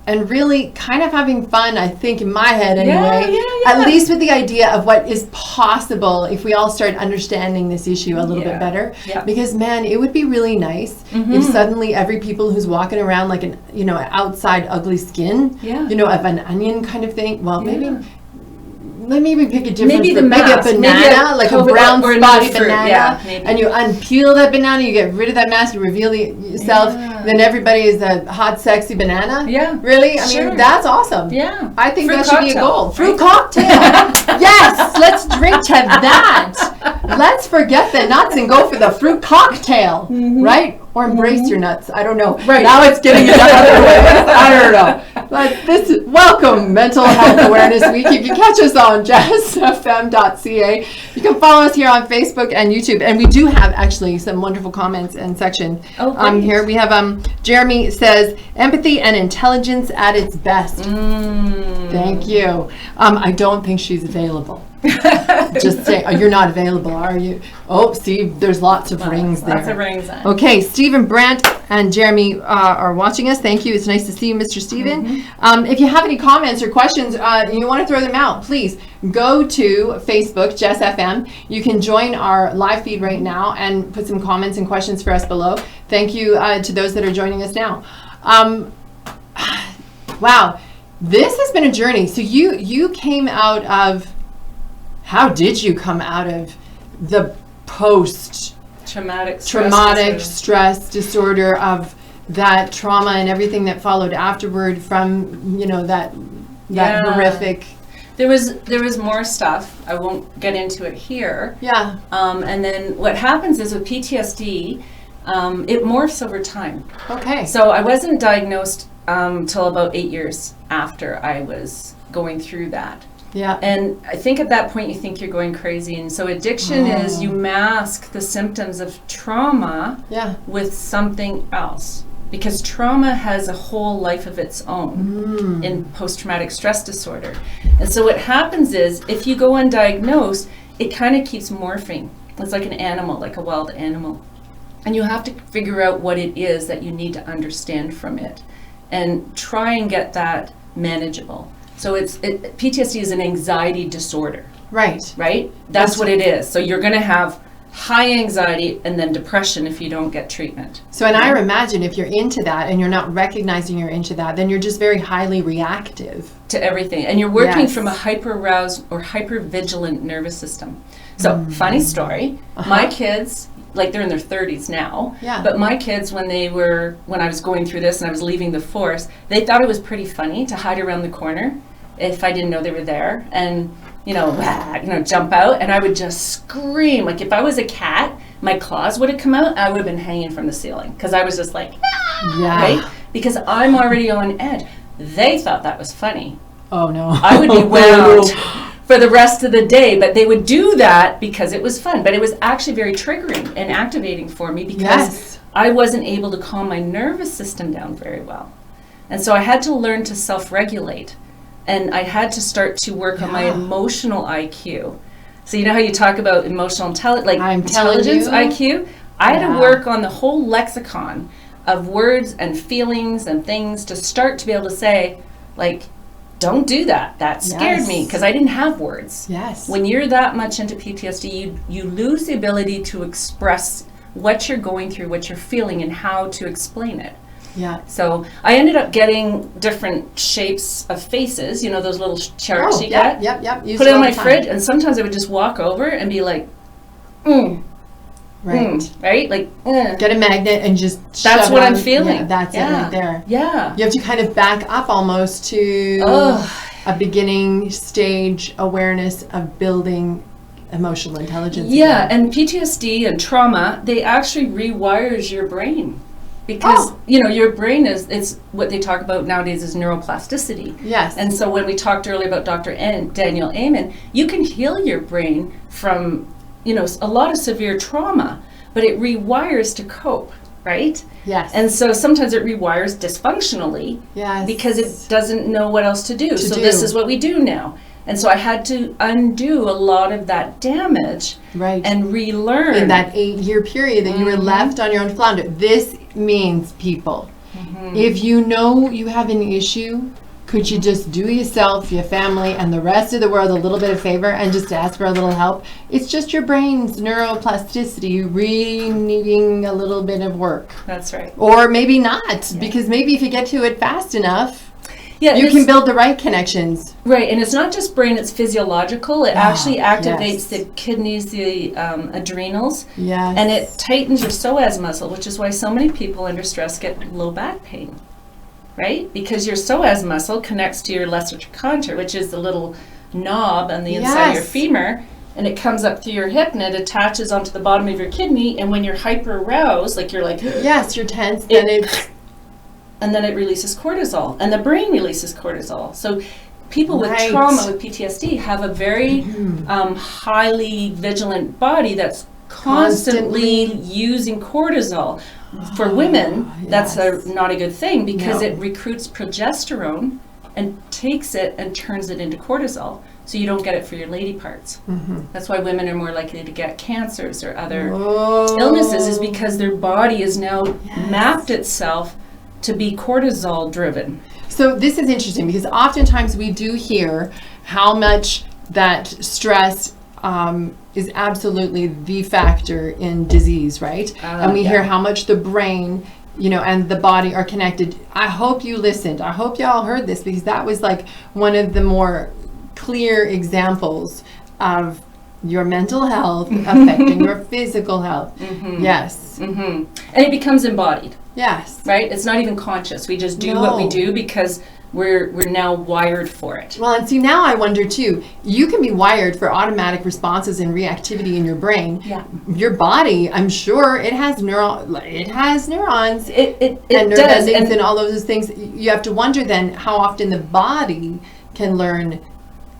and really kind of having fun, I think, in my head anyway, Yeah. at least with the idea of what is possible if we all start understanding this issue a little bit better. Yeah. Because, man, it would be really nice if suddenly every people who's walking around like an, outside ugly skin, Yeah. of an onion kind of thing. Well, Yeah. maybe we pick a different Maybe the fruit. Maybe a mask. banana, Maybe a like a COVID brown or another spotty fruit. banana, Yeah, maybe. and you unpeel that banana, you get rid of that mask, you reveal yourself, Yeah. then everybody is a hot, sexy banana. Yeah. Really? I Sure. mean, that's awesome. Yeah. I think Fruit that should be a cocktail, goal. right? Fruit cocktail. Yes, let's drink to that. Let's forget the nuts and go for the fruit cocktail, right? Or embrace your nuts. I don't know. Right. Now it's getting another way. I don't know. But welcome Mental Health Awareness Week. You can catch us on jazzfm.ca. You can follow us here on Facebook and YouTube. And we do have actually some wonderful comments and section great. here. We have Jeremy says, empathy and intelligence at its best. Thank you. I don't think she's available. Just say, you're not available, are you? Oh, see, there's lots of rings there. Lots of rings on. Okay, Stephen Brandt and Jeremy are watching us. Thank you. It's nice to see you, Mr. Stephen. If you have any comments or questions and you want to throw them out, please go to Facebook, Jess FM. You can join our live feed right now and put some comments and questions for us below. Thank you to those that are joining us now. Wow, this has been a journey. So you came out of, how did you come out of the post-traumatic traumatic stress disorder of that trauma and everything that followed afterward from, that horrific. There was more stuff. I won't get into it here. Yeah. And then what happens is with PTSD, it morphs over time. Okay. So I wasn't diagnosed till about 8 years after I was going through that. Yeah. And I think at that point you think you're going crazy. And so addiction is you mask the symptoms of trauma with something else. Because trauma has a whole life of its own in post-traumatic stress disorder. And so what happens is, if you go undiagnosed, it kind of keeps morphing. It's like an animal, like a wild animal. And you have to figure out what it is that you need to understand from it and try and get that manageable. So PTSD is an anxiety disorder. Right. Right? That's what it is. So you're going to have high anxiety and then depression if you don't get treatment. So, and I imagine if you're into that and you're not recognizing you're into that, then you're just very highly reactive to everything. And you're working from a hyper-aroused or hyper-vigilant nervous system. So, funny story, my kids, like they're in their 30s now, but my kids, when I was going through this and I was leaving the force, they thought it was pretty funny to hide around the corner if I didn't know they were there. And jump out, and I would just scream. Like if I was a cat, my claws would have come out, I would have been hanging from the ceiling because I was just like, right? Because I'm already on edge. They thought that was funny. Oh no. I would be wound for the rest of the day, but they would do that because it was fun. But it was actually very triggering and activating for me because I wasn't able to calm my nervous system down very well. And so I had to learn to self-regulate. And I had to start to work on my emotional IQ. So you know how you talk about emotional intelligence IQ? I had to work on the whole lexicon of words and feelings and things to start to be able to say, like, don't do that. That scared me because I didn't have words. Yes. When you're that much into PTSD, you lose the ability to express what you're going through, what you're feeling, and how to explain it. Yeah. So I ended up getting different shapes of faces, those little charts you get. Yep. Put it in my fridge, and sometimes I would just walk over and be like, right? Like, get a magnet and just that's what I'm feeling. Yeah, that's it right there. Yeah. You have to kind of back up almost to a beginning stage awareness of building emotional intelligence. Yeah, again. and PTSD and trauma, they actually rewires your brain. Because, your brain it's what they talk about nowadays is neuroplasticity. Yes. And so when we talked earlier about Dr. Daniel Amen, you can heal your brain from, a lot of severe trauma, but it rewires to cope, right? Yes. And so sometimes it rewires dysfunctionally because it doesn't know what else to do. This is what we do now. And so I had to undo a lot of that damage and relearn. In that 8-year period that you were left on your own to flounder. This means, people, if you know you have an issue, could you just do yourself, your family, and the rest of the world a little bit of favor and just ask for a little help? It's just your brain's neuroplasticity really needing a little bit of work. That's right. Or maybe not, because maybe if you get to it fast enough, you can build the right connections. Right, and it's not just brain, it's physiological. It actually activates the kidneys, the adrenals, and it tightens your psoas muscle, which is why so many people under stress get low back pain, right? Because your psoas muscle connects to your lesser trochanter, which is the little knob on the inside of your femur, and it comes up through your hip and it attaches onto the bottom of your kidney, and when you're hyper-aroused, like you're like... Yes, you're tense, and then it releases cortisol, and the brain releases cortisol. So people with trauma, with PTSD, have a very highly vigilant body that's constantly using cortisol. For women, that's not a good thing because it recruits progesterone and takes it and turns it into cortisol. So you don't get it for your lady parts. That's why women are more likely to get cancers or other illnesses, is because their body has now mapped itself to be cortisol driven. So this is interesting because oftentimes we do hear how much that stress is absolutely the factor in disease, right? And we hear how much the brain, and the body are connected. I hope you listened. I hope y'all heard this because that was like one of the more clear examples of your mental health affecting your physical health. Yes. And it becomes embodied. Yes. Right? It's not even conscious. We just do what we do because we're now wired for it. Well, and see, now I wonder too, you can be wired for automatic responses and reactivity in your brain. Yeah. Your body, I'm sure it has neurons. It And nerve does. endings and all of those things. You have to wonder then how often the body can learn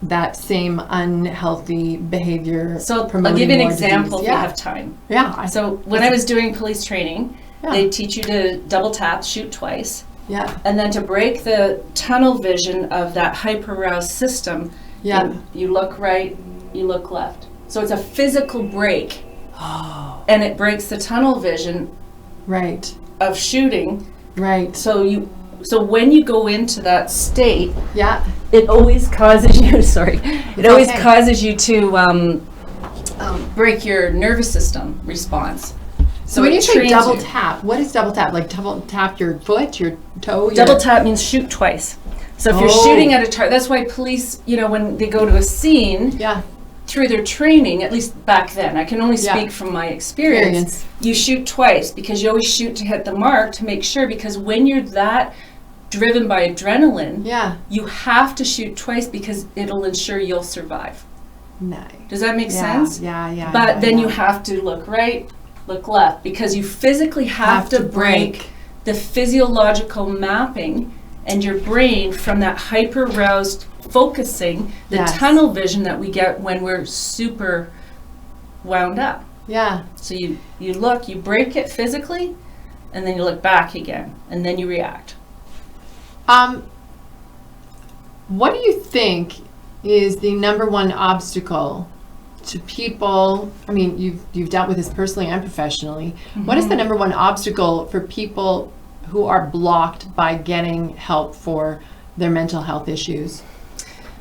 that same unhealthy behavior. So I'll promoting give you an more example disease. if you have time. Yeah. So when I was doing police training, Yeah. they teach you to double tap, shoot twice, Yeah. and then to break the tunnel vision of that hyper-aroused system, Yeah. you look right, you look left. So it's a physical break, Oh. and it breaks the tunnel vision Right. of shooting. Right. So when you go into that state, Yeah. it always causes you, it always okay. causes you to break your nervous system response. So when it you say trains double you. tap, what is double tap? Like double tap your foot, your toe? Double tap means shoot twice. So if you're Oh. shooting at a target, that's why police, when they go to a scene, Yeah. through their training, at least back then, I can only Yeah. speak from my experience, you shoot twice because you always shoot to hit the mark to make sure, because when you're that driven by adrenaline, Yeah. you have to shoot twice because it'll ensure you'll survive. Nice. Does that make Yeah, sense? yeah. But then yeah. you have to look right, look left, because you physically have to break the physiological mapping and your brain from that hyper-aroused focusing, the Yes. tunnel vision that we get when we're super wound up. Yeah. So you look, you break it physically, and then you look back again, and then you react. What do you think is the number one obstacle to people? I mean, you've dealt with this personally and professionally. What is the number one obstacle for people who are blocked by getting help for their mental health issues?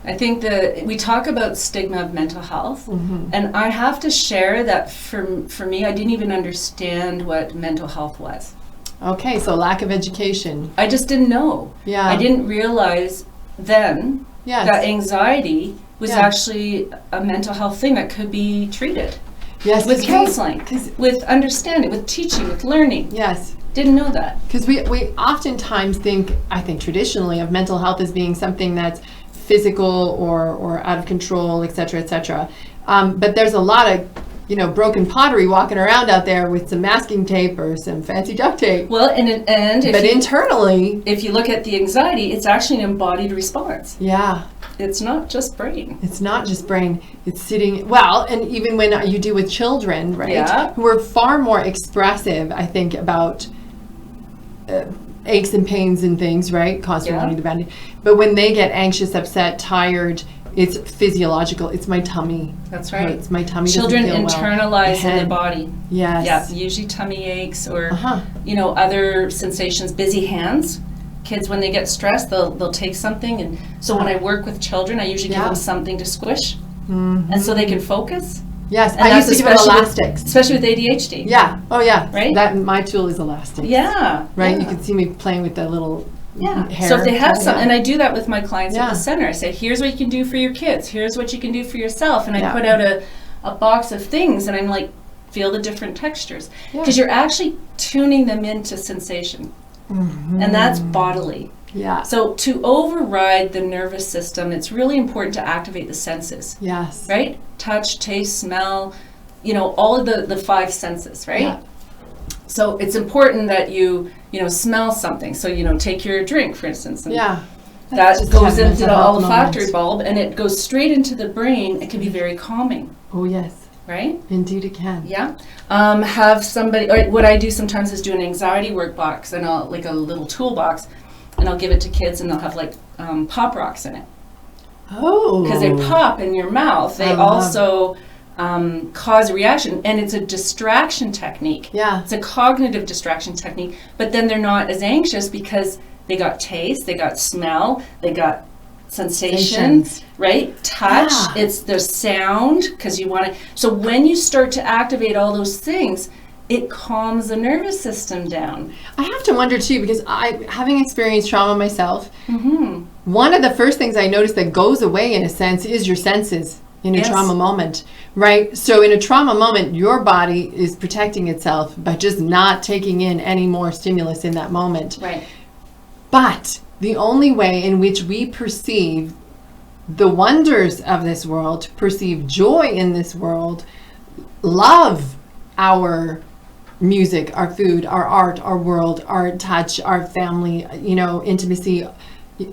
I think that we talk about stigma of mental health, and I have to share that for me, I didn't even understand what mental health was. Okay, so lack of education. I just didn't know. Yeah. I didn't realize then Yes. that anxiety was Yeah. actually a mental health thing that could be treated Yes. with 'cause counseling, 'cause- with understanding, with teaching, with learning. yes. Didn't know that. Because we oftentimes I think traditionally of mental health as being something that's physical or out of control, et cetera, et cetera. But there's a lot of, broken pottery walking around out there with some masking tape or some fancy duct tape. Well, and But internally, if you look at the anxiety, it's actually an embodied response. yeah, It's not just brain. it's not just brain. It's sitting, well, and even when you do with children, right, Yeah. who are far more expressive, I think, about aches and pains and things, right, constantly Yeah. wanting to bend. But when they get anxious, upset, tired, it's physiological. It's my tummy. That's right. Hurts. My tummy Children doesn't feel well. internalize in the Head. body. Yes. Yeah, usually tummy aches or Uh-huh. other sensations. Busy hands. Kids, when they get stressed, they'll take something, and so when I work with children, I usually give Yeah. them something to squish, and so they can focus. Yes, And I used that's to give them especially elastics. Especially with ADHD. Yeah. Oh, yeah. Right? That my tool is elastic. Yeah. Right. Yeah. You can see me playing with the little Yeah. hair. So if they have some, Yeah. and I do that with my clients Yeah. at the center. I say, here's what you can do for your kids. Here's what you can do for yourself. And I Yeah. put out a box of things, and I'm like, feel the different textures. Yeah. Because you're actually tuning them into sensation. And that's bodily. Yeah. So to override the nervous system, it's really important to activate the senses, Yes. right? Touch, taste, smell, all of the five senses, right? Yeah. So it's important that you smell something. So, take your drink, for instance. And Yeah. that Just goes have into mental the health olfactory moments. bulb, and it goes straight into the brain. It can be very calming, Oh, yes. right? Indeed it can. Yeah. Have somebody, or what I do sometimes is do an anxiety workbox, and like a little toolbox, and I'll give it to kids, and they'll have like pop rocks in it. Oh. Because they pop in your mouth. They I love- also cause a reaction, and it's a distraction technique. Yeah. It's a cognitive distraction technique, but then they're not as anxious because they got taste, they got smell, they got sensation, Sensations. right? Touch, Yeah. it's the sound, because you want to. So when you start to activate all those things, it calms the nervous system down. I have to wonder too, because having experienced trauma myself, Mm-hmm. one of the first things I noticed that goes away in a sense is your senses. in a Yes. trauma moment, right? So in a trauma moment, your body is protecting itself by just not taking in any more stimulus in that moment. Right. But the only way in which we perceive the wonders of this world, perceive joy in this world, love our music, our food, our art, our world, our touch, our family, intimacy,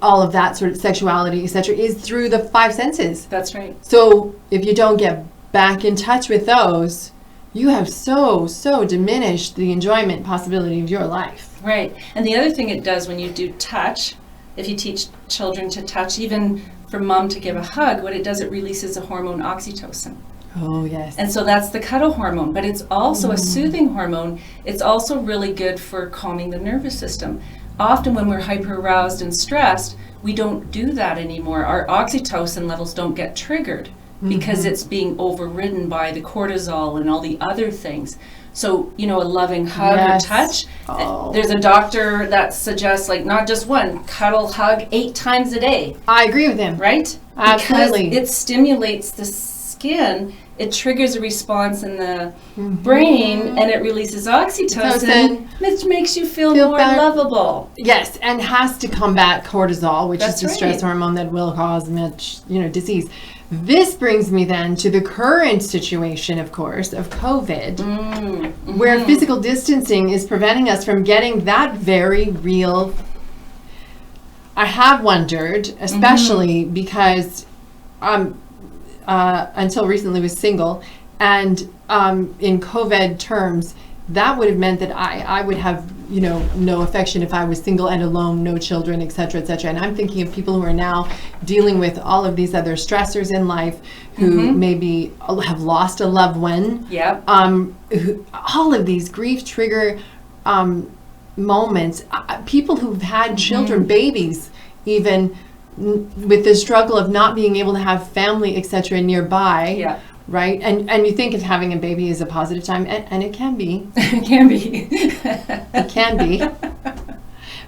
all of that sort of sexuality, etc., is through the five senses. That's right. So if you don't get back in touch with those, you have so diminished the enjoyment possibility of your life. Right. And the other thing it does when you do touch, if you teach children to touch, even for mom to give a hug, what it does, it releases a hormone, oxytocin. Oh, yes. And so that's the cuddle hormone, but it's also a soothing hormone. It's also really good for calming the nervous system. Often when we're hyper aroused and stressed, we don't do that anymore. Our oxytocin levels don't get triggered because it's being overridden by the cortisol and all the other things. So, a loving hug or touch, there's a doctor that suggests not just one, cuddle, hug 8 times a day. I agree with him. Right? Absolutely. Because it stimulates the skin, it triggers a response in the brain, and it releases oxytocin, which makes you feel more lovable. Yes, and has to combat cortisol, which That's is the right. stress hormone that will cause much, disease. This brings me then to the current situation, of course, of COVID, where physical distancing is preventing us from getting that very real. I have wondered, especially because until recently was single, and in COVID terms, that would have meant that I would have no affection if I was single and alone, no children, etc., etc. And I'm thinking of people who are now dealing with all of these other stressors in life, who maybe have lost a loved one. Yep. All of these grief trigger moments. People who've had children, babies, even with the struggle of not being able to have family, etc., nearby. Yeah. Right? And you think of having a baby as a positive time, and it can be. It can be. It can be.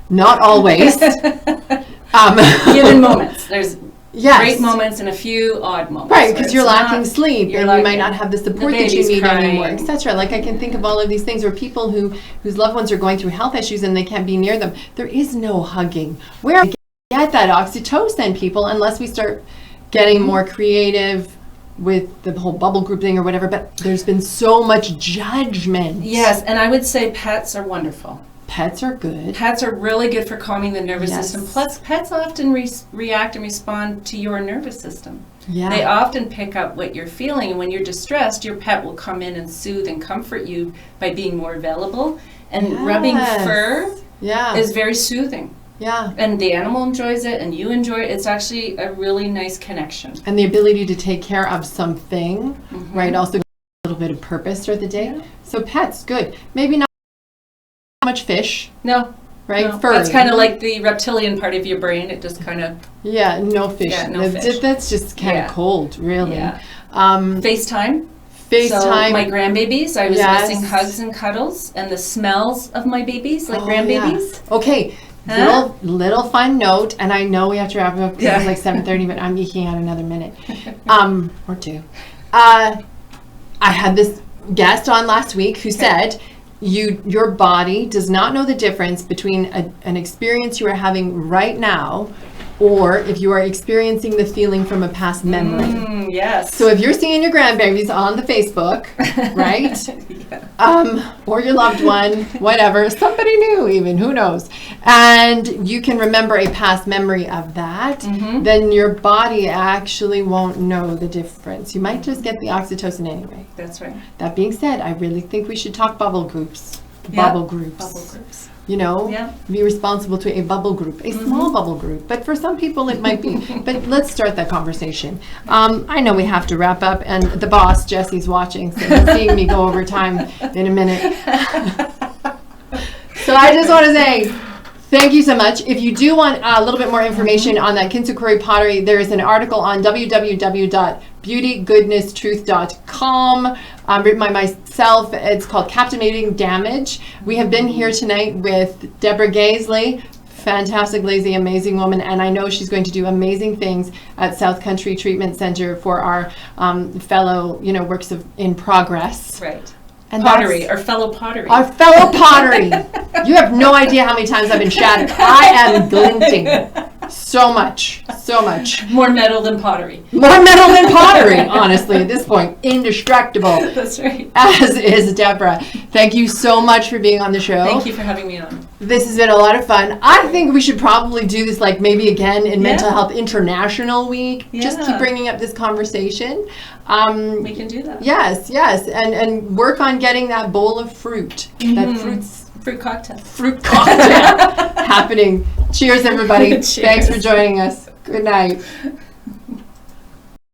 Not always. Given moments. There's Yes. great moments and a few odd moments. Right, where because it's you're lacking not- sleep, you're and lacking- you might not have the support the that you baby's need crying. anymore, etc. Like I can think of all of these things where people whose loved ones are going through health issues and they can't be near them. There is no hugging. Where do we get that oxytocin, people, unless we start getting more creative with the whole bubble group thing or whatever. But there's been so much judgment. Yes, and I would say pets are wonderful. Pets are good. Pets are really good for calming the nervous Yes. system. Plus, pets often react and respond to your nervous system. Yeah. They often pick up what you're feeling, and when you're distressed, your pet will come in and soothe and comfort you by being more available. And rubbing Yes. fur Yeah. is very soothing. Yeah. And the animal enjoys it, and you enjoy it. It's actually a really nice connection. And the ability to take care of something, right? Also a little bit of purpose throughout the day. Yeah. So pets, good. Maybe not much fish, No, right? no. Furry. That's kind of like the reptilian part of your brain. It just kind of Yeah, no fish. Yeah, no fish. That's just kind of Yeah. cold, really. Yeah. FaceTime. FaceTime. So my grandbabies, I was Yes. missing hugs and cuddles and the smells of my babies, like Oh, grandbabies. yeah. Okay. Huh? Little fun note, and I know we have to wrap it up because Yeah. it's like 7:30, but I'm eking out another minute, or two. I had this guest on last week who said your body does not know the difference between an experience you are having right now, or if you are experiencing the feeling from a past memory. Yes. So if you're seeing your grandbabies on the Facebook, right? Or your loved one, whatever, somebody new even, who knows, and you can remember a past memory of that, then your body actually won't know the difference. You might just get the oxytocin anyway. That's right. That being said, I really think we should talk bubble groups. Yeah. Bubble groups. Bubble groups. You know, Yeah. be responsible to a bubble group, a small bubble group. But for some people it might be. But let's start that conversation. I know we have to wrap up, and the boss, Jesse's watching, so he's seeing me go over time in a minute. So I just want to say thank you so much. If you do want a little bit more information on that Kintsukuroi pottery, there is an article on www.beautygoodnesstruth.com written by myself. It's called Captivating Damage. We have been here tonight with Deborah Gaisley, fantastic, lazy, amazing woman, and I know she's going to do amazing things at South Country Treatment Center for our fellow, works in progress. Right. And pottery, our fellow pottery. Our fellow pottery. You have no idea how many times I've been shattered. I am glinting. So much. More metal than pottery. More metal than pottery, honestly, at this point. Indestructible. That's right. As is Deborah. Thank you so much for being on the show. Thank you for having me on. This has been a lot of fun. I think we should probably do this maybe again in Mental Health International Week. Yeah. Just keep bringing up this conversation. We can do that. Yes. And work on getting that bowl of fruit. That fruit cocktail. Fruit cocktail happening. Cheers, everybody. Cheers. Thanks for joining us. Good night.